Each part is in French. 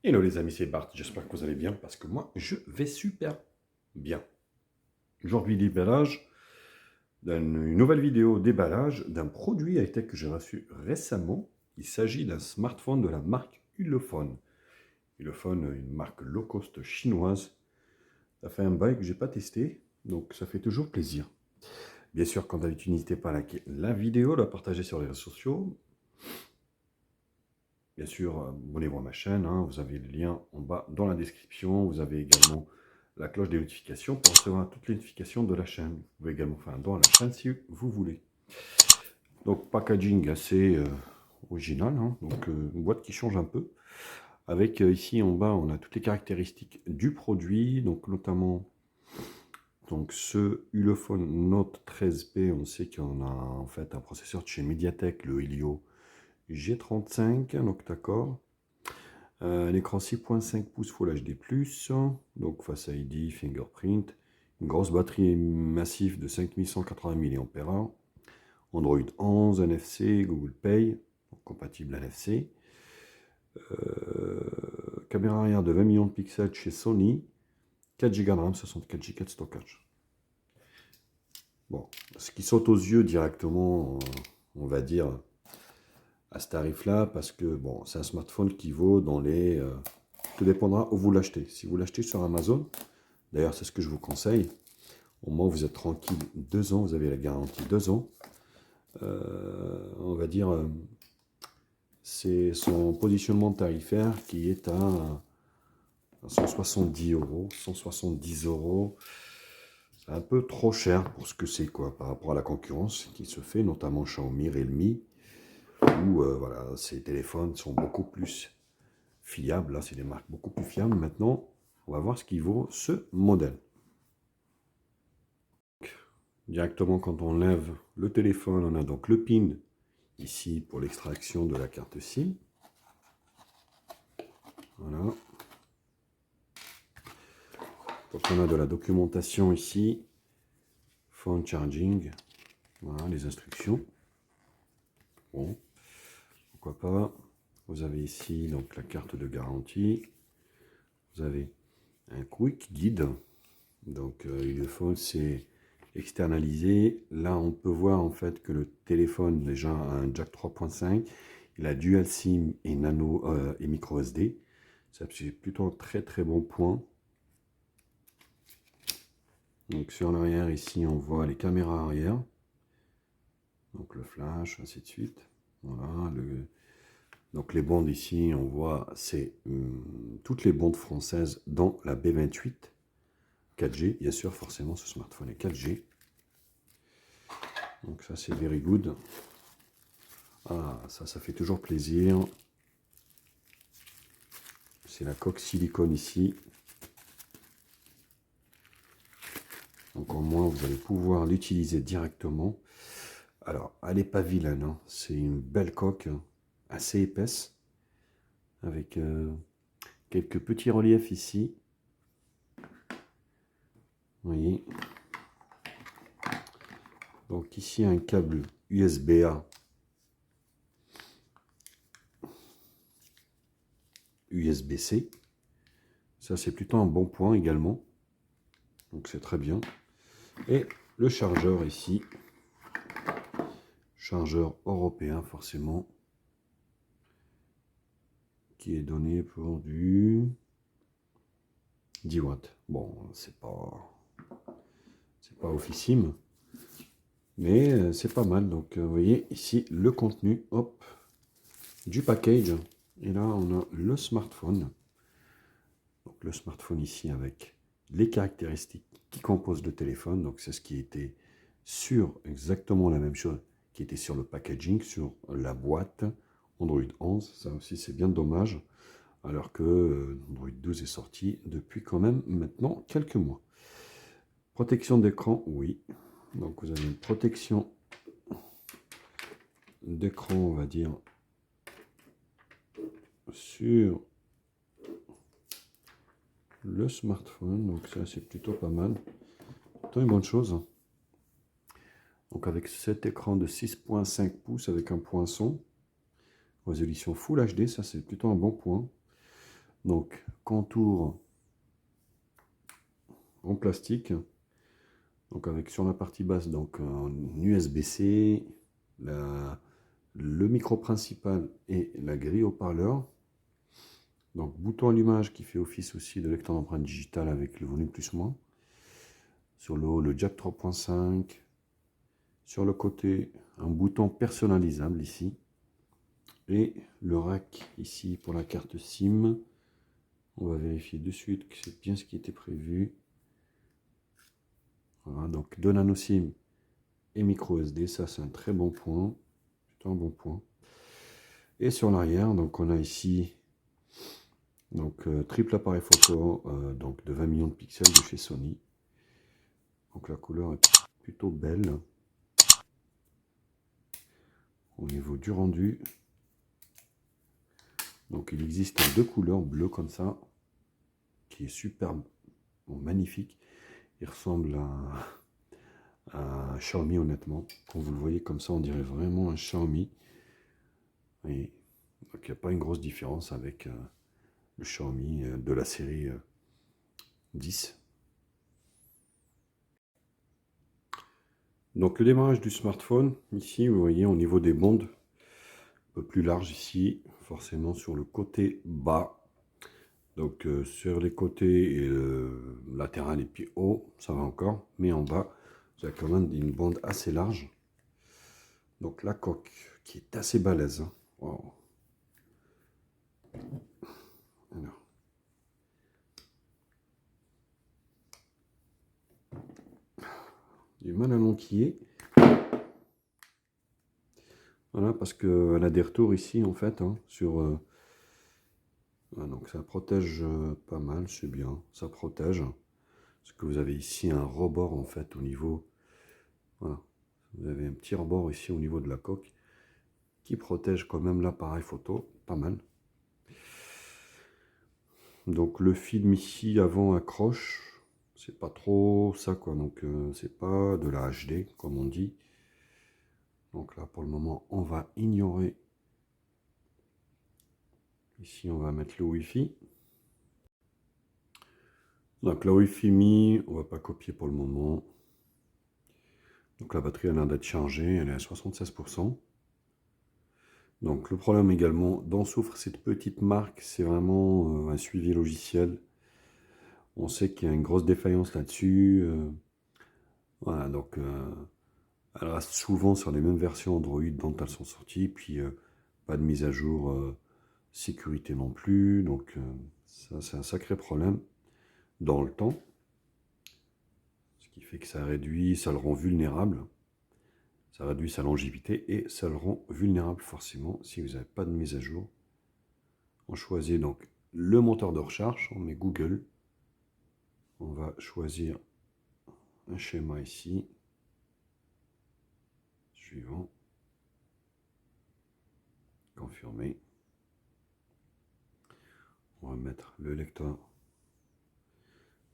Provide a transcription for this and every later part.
Hello les amis, c'est Bart, j'espère que vous allez bien parce que moi je vais super bien. Aujourd'hui déballage, une nouvelle vidéo déballage d'un produit high-tech que j'ai reçu récemment. Il s'agit d'un smartphone de la marque Ulefone. Ulefone, une marque low cost chinoise. Ça fait un bail que j'ai pas testé, donc ça fait toujours plaisir. Bien sûr, comme d'habitude, n'hésitez pas à liker la vidéo, la partager sur les réseaux sociaux. Bien sûr, abonnez-vous à ma chaîne, hein, vous avez le lien en bas dans la description. Vous avez également la cloche des notifications pour recevoir toutes les notifications de la chaîne. Vous pouvez également faire un don à la chaîne si vous voulez. Donc, packaging assez original, hein, donc une boîte qui change un peu. Avec ici en bas, on a toutes les caractéristiques du produit, donc notamment donc ce Ulefone Note 13P. On sait qu'on a en fait un processeur de chez Mediatek, le Helio G35, un octa-core. Un écran 6.5 pouces Full HD+, donc Face ID, Fingerprint, une grosse batterie massive de 5180 mAh, Android 11, NFC, Google Pay, donc compatible NFC, caméra arrière de 20 millions de pixels chez Sony, 4 Go de RAM, 64 Go de stockage. Bon, ce qui saute aux yeux directement, on va dire, à ce tarif-là, parce que bon, c'est un smartphone qui vaut dans les... tout dépendra où vous l'achetez. Si vous l'achetez sur Amazon, d'ailleurs c'est ce que je vous conseille, au moins vous êtes tranquille 2 ans, vous avez la garantie 2 ans. On va dire, c'est son positionnement tarifaire qui est à 170 euros. 170 euros, c'est un peu trop cher pour ce que c'est, quoi, par rapport à la concurrence qui se fait, notamment Xiaomi, Realme, où voilà, ces téléphones sont beaucoup plus fiables. Là, c'est des marques beaucoup plus fiables. Maintenant, on va voir ce qui vaut ce modèle. Directement, quand on lève le téléphone, on a donc le pin ici pour l'extraction de la carte SIM. Voilà. Donc on a de la documentation ici. Phone charging. Voilà les instructions. Bon, pourquoi pas. Vous avez ici donc la carte de garantie. Vous avez un quick guide. Donc le phone c'est externalisé. Là on peut voir en fait que le téléphone déjà a un jack 3.5. Il a dual SIM et nano et micro SD. C'est plutôt un très très bon point. Donc sur l'arrière ici on voit les caméras arrière. Donc le flash, ainsi de suite. Voilà. Donc les bandes ici on voit c'est toutes les bandes françaises dans la B28. 4G, bien sûr, forcément ce smartphone est 4G. Donc ça c'est very good. Ah, ça fait toujours plaisir. C'est la coque silicone ici. Donc au moins vous allez pouvoir l'utiliser directement. Alors, elle n'est pas vilaine, hein. C'est une belle coque, assez épaisse, avec quelques petits reliefs ici. Vous voyez. Donc ici un câble USB-A, USB-C. Ça c'est plutôt un bon point également. Donc c'est très bien. Et le chargeur ici. Chargeur européen forcément. Qui est donné pour du 10 watts. Bon, c'est pas officime. Mais c'est pas mal. Donc vous voyez ici le contenu, hop, du package. Et là on a le smartphone. Donc le smartphone ici avec les caractéristiques qui composent le téléphone. Donc c'est ce qui était sur exactement la même chose qui était sur le packaging, sur la boîte Android 11. Ça aussi c'est bien dommage. Alors que Android 12 est sorti depuis quand même maintenant quelques mois. Protection d'écran, oui. Donc vous avez une protection d'écran, on va dire, sur le smartphone. Donc ça c'est plutôt pas mal. Plutôt une bonne chose. Donc avec cet écran de 6.5 pouces avec un poinçon, résolution Full HD, ça c'est plutôt un bon point. Donc, contour en plastique. Donc, avec sur la partie basse, donc en USB-C, le micro principal et la grille haut-parleur. Donc, bouton allumage qui fait office aussi de lecteur d'empreinte digitale avec le volume plus-moins. Sur le haut, le jack 3.5. Sur le côté, un bouton personnalisable ici. Et le rack ici pour la carte SIM. On va vérifier de suite que c'est bien ce qui était prévu. Voilà, donc 2 nano SIM et micro SD, ça c'est un très bon point. C'est un bon point. Et sur l'arrière, donc on a ici donc triple appareil photo donc de 20 millions de pixels de chez Sony. Donc la couleur est plutôt belle. Au niveau du rendu, donc il existe deux couleurs bleues comme ça, qui est superbe, bon, magnifique. Il ressemble à un Xiaomi honnêtement. Quand vous le voyez comme ça, on dirait vraiment un Xiaomi. Et donc il n'y a pas une grosse différence avec le Xiaomi de la série 10. Donc le démarrage du smartphone, ici vous voyez au niveau des bandes, un peu plus large ici, forcément sur le côté bas. Donc sur les côtés et le latéral et puis haut, ça va encore, mais en bas, vous avez quand même une bande assez large. Donc la coque qui est assez balèze. Hein. Wow. Alors. Du mal à l'enquiller. Voilà, parce qu'elle a des retours ici en fait, hein, sur... Voilà, donc ça protège pas mal, c'est bien, ça protège. Parce que vous avez ici un rebord en fait au niveau... Voilà, vous avez un petit rebord ici au niveau de la coque qui protège quand même l'appareil photo, pas mal. Donc le film ici avant accroche, c'est pas trop ça quoi, donc c'est pas de la HD comme on dit. Donc là pour le moment on va ignorer. Ici on va mettre le Wi-Fi. Donc la Wi-Fi Mi, on va pas copier pour le moment. Donc la batterie a l'air d'être chargée, elle est à 76%. Donc le problème également dont souffre cette petite marque, c'est vraiment un suivi logiciel. On sait qu'il y a une grosse défaillance là-dessus. Voilà, donc elle reste souvent sur les mêmes versions Android dont elles sont sorties, puis pas de mise à jour sécurité non plus, donc ça c'est un sacré problème dans le temps, ce qui fait que ça réduit, ça le rend vulnérable, ça réduit sa longévité et ça le rend vulnérable forcément si vous n'avez pas de mise à jour. On choisit donc le moteur de recherche, on met Google, on va choisir un schéma ici, suivant, confirmer. On va mettre le lecteur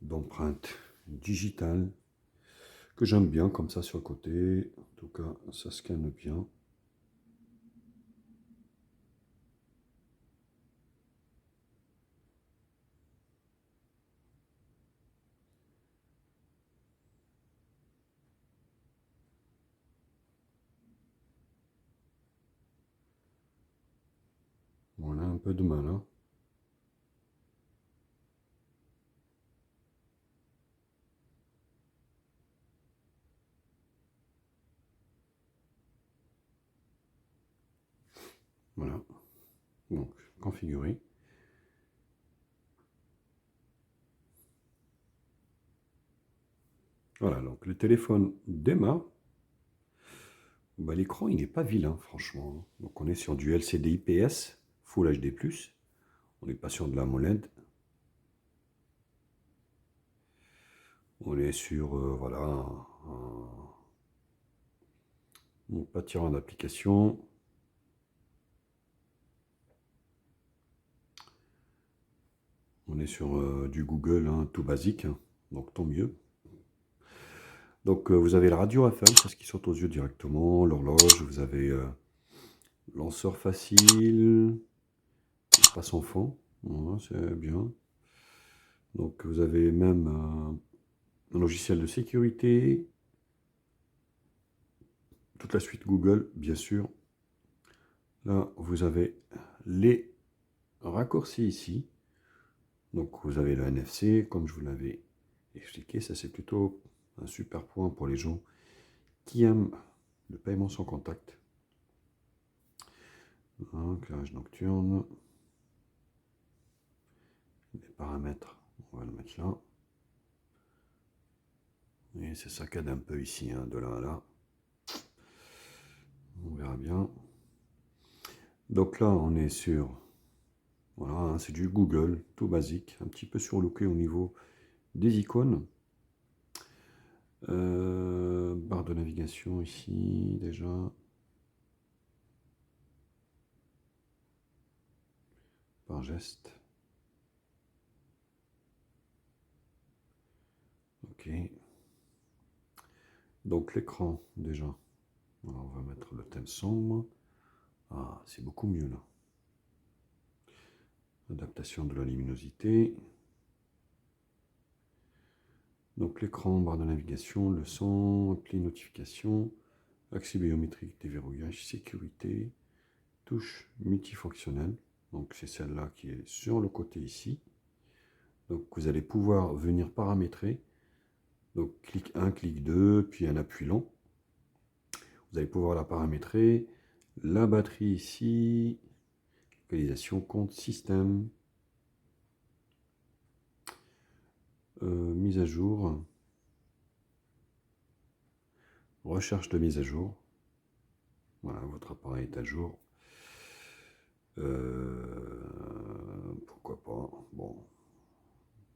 d'empreinte digitale que j'aime bien comme ça sur le côté. En tout cas, ça scanne bien. Voilà, un peu de mal. Hein. Voilà. Donc, configurer. Voilà, donc le téléphone démarre. Bah, l'écran, il n'est pas vilain, franchement. Donc, on est sur du LCD IPS, Full HD+. On n'est pas sur de la AMOLED. On est sur, voilà, un pâtirant d'application. On est sur du Google, hein, tout basique, hein, donc tant mieux. Donc vous avez la radio FM, c'est ce qui saute aux yeux directement, l'horloge, vous avez lanceur facile, espace enfant. Voilà, c'est bien. Donc vous avez même un logiciel de sécurité, toute la suite Google, bien sûr. Là, vous avez les raccourcis ici. Donc vous avez le NFC, comme je vous l'avais expliqué. Ça, c'est plutôt un super point pour les gens qui aiment le paiement sans contact. Éclairage nocturne. Les paramètres, on va le mettre là. Et c'est saccade un peu ici, hein, de là à là. On verra bien. Donc là, on est sur... Voilà, hein, c'est du Google, tout basique. Un petit peu surlooké au niveau des icônes. Barre de navigation ici, déjà. Par geste. Ok. Donc l'écran, déjà. Alors, on va mettre le thème sombre. Ah, c'est beaucoup mieux là. Adaptation de la luminosité. Donc l'écran, barre de navigation, le son, appli notification, accès biométrique, déverrouillage, sécurité, touche multifonctionnelle. Donc c'est celle-là qui est sur le côté ici. Donc vous allez pouvoir venir paramétrer. Donc clic 1, clic 2, puis un appui long. Vous allez pouvoir la paramétrer. La batterie ici, localisation, compte, système, mise à jour, recherche de mise à jour. Voilà, votre appareil est à jour. Pourquoi pas. Bon,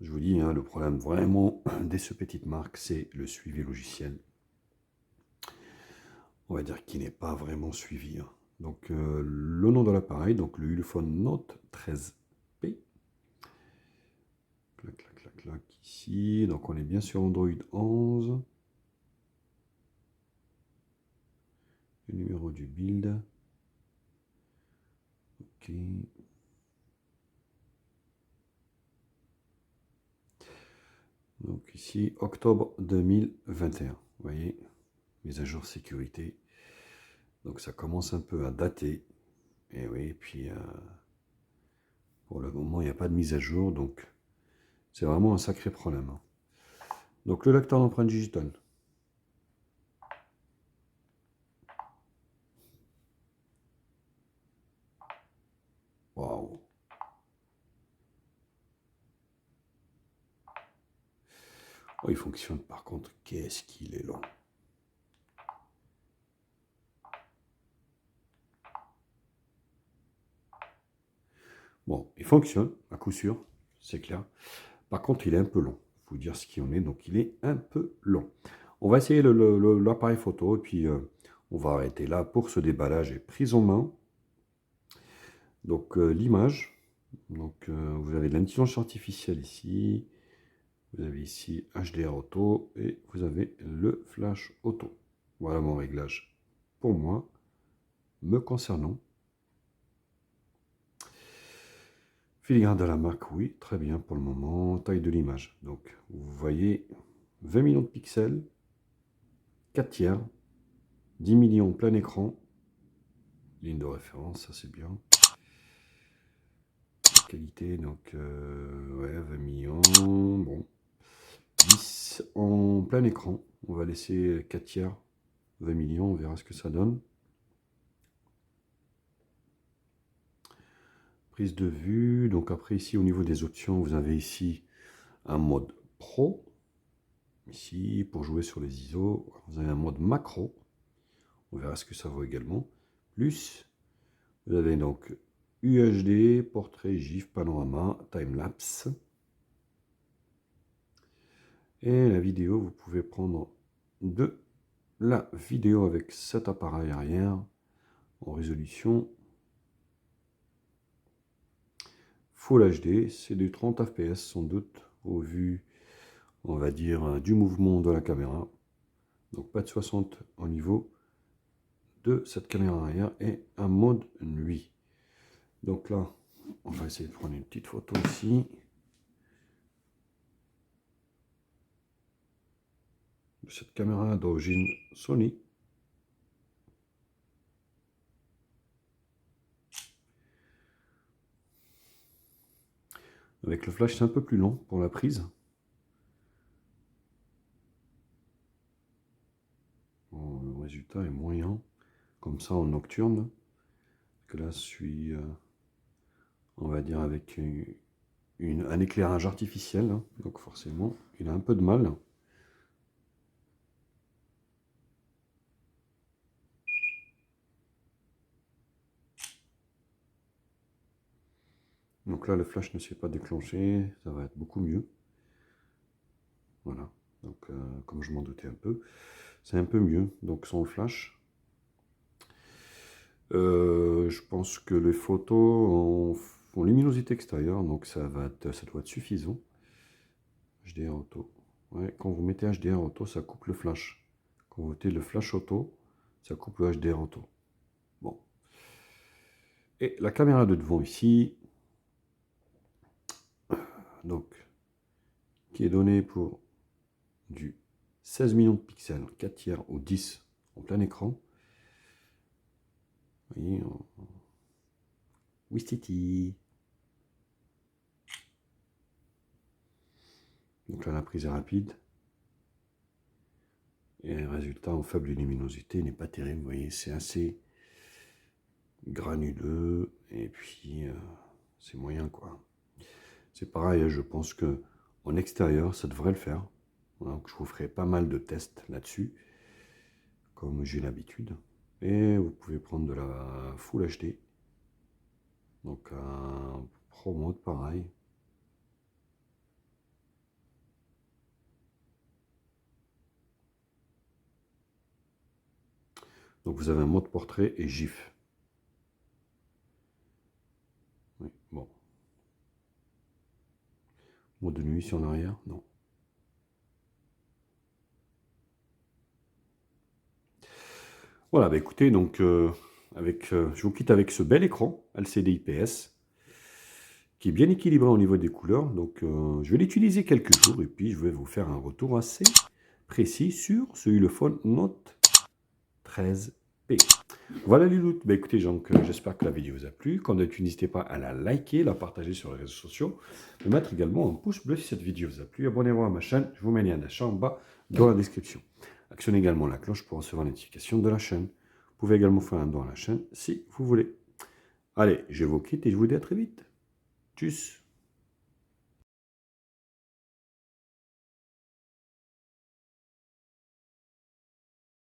je vous dis, hein, le problème vraiment de ce petite marque, c'est le suivi logiciel. On va dire qu'il n'est pas vraiment suivi. Hein. Donc, le nom de l'appareil, donc le Ulefone Note 13P. Clac, clac, clac, clac, ici. Donc, on est bien sur Android 11. Le numéro du build. Ok. Donc ici, octobre 2021. Vous voyez, mise à jour sécurité. Donc ça commence un peu à dater. Et oui, puis pour le moment, il n'y a pas de mise à jour. Donc c'est vraiment un sacré problème. Hein. Donc le lecteur d'empreintes digitales. Waouh. Oh, il fonctionne par contre. Qu'est-ce qu'il est lent. Bon, il fonctionne, à coup sûr, c'est clair. Par contre, il est un peu long. Il faut dire ce qu'il en est, donc il est un peu long. On va essayer l'appareil photo, et puis on va arrêter là pour ce déballage et prise en main. Donc l'image, donc vous avez de l'intelligence artificielle ici, vous avez ici HDR auto, et vous avez le flash auto. Voilà mon réglage pour moi, me concernant. Filigrane de la marque, oui, très bien pour le moment. Taille de l'image. Donc, vous voyez 20 millions de pixels, 4 tiers, 10 millions plein écran. Ligne de référence, ça c'est bien. Qualité, donc, ouais, 20 millions. Bon. 10 en plein écran. On va laisser 4 tiers, 20 millions, on verra ce que ça donne. Prise de vue. Donc après ici, au niveau des options, vous avez ici un mode pro. Ici, pour jouer sur les ISO, vous avez un mode macro. On verra ce que ça vaut également. Plus, vous avez donc UHD, portrait, GIF, panorama, timelapse. Et la vidéo, vous pouvez prendre de la vidéo avec cet appareil arrière en résolution Full HD. C'est du 30 fps sans doute, au vu, on va dire, du mouvement de la caméra. Donc pas de 60 au niveau de cette caméra arrière et un mode nuit. Donc là, on va essayer de prendre une petite photo ici. De cette caméra d'origine Sony. Avec le flash, c'est un peu plus long pour la prise. Bon, le résultat est moyen, comme ça en nocturne. Que là, je suis, on va dire, avec un éclairage artificiel. Hein. Donc forcément, il a un peu de mal. Donc là, le flash ne s'est pas déclenché, ça va être beaucoup mieux. Voilà, donc comme je m'en doutais un peu, c'est un peu mieux. Donc sans le flash, je pense que les photos en luminosité extérieure, donc ça doit être suffisant. HDR auto. Ouais, quand vous mettez HDR auto, ça coupe le flash. Quand vous mettez le flash auto, ça coupe le HDR auto. Bon. Et la caméra de devant ici, donc, qui est donnée pour du 16 millions de pixels, 4 tiers ou 10 en plein écran. Vous voyez, Wistiti. Donc là, la prise est rapide. Et le résultat en faible luminosité n'est pas terrible. Vous voyez, c'est assez granuleux. Et puis, c'est moyen, quoi. C'est pareil, je pense que en extérieur, ça devrait le faire. Donc, je vous ferai pas mal de tests là-dessus, comme j'ai l'habitude. Et vous pouvez prendre de la Full HD. Donc, un Pro Mode, pareil. Donc, vous avez un mode portrait et GIF. Oui, bon. Mode de nuit ici en arrière, non. Voilà, bah écoutez, donc je vous quitte avec ce bel écran LCD IPS qui est bien équilibré au niveau des couleurs. Donc je vais l'utiliser quelques jours et puis je vais vous faire un retour assez précis sur ce Ulefone Note 13P. Voilà les loot. Bah écoutez, donc j'espère que la vidéo vous a plu. Comme d'habitude, n'hésitez pas à la liker, la partager sur les réseaux sociaux, de mettre également un pouce bleu si cette vidéo vous a plu. Abonnez-vous à ma chaîne, je vous mets le lien d'achat en bas dans la description. Actionnez également la cloche pour recevoir la notification de la chaîne. Vous pouvez également faire un don à la chaîne si vous voulez. Allez, je vous quitte et je vous dis à très vite. Tchuss.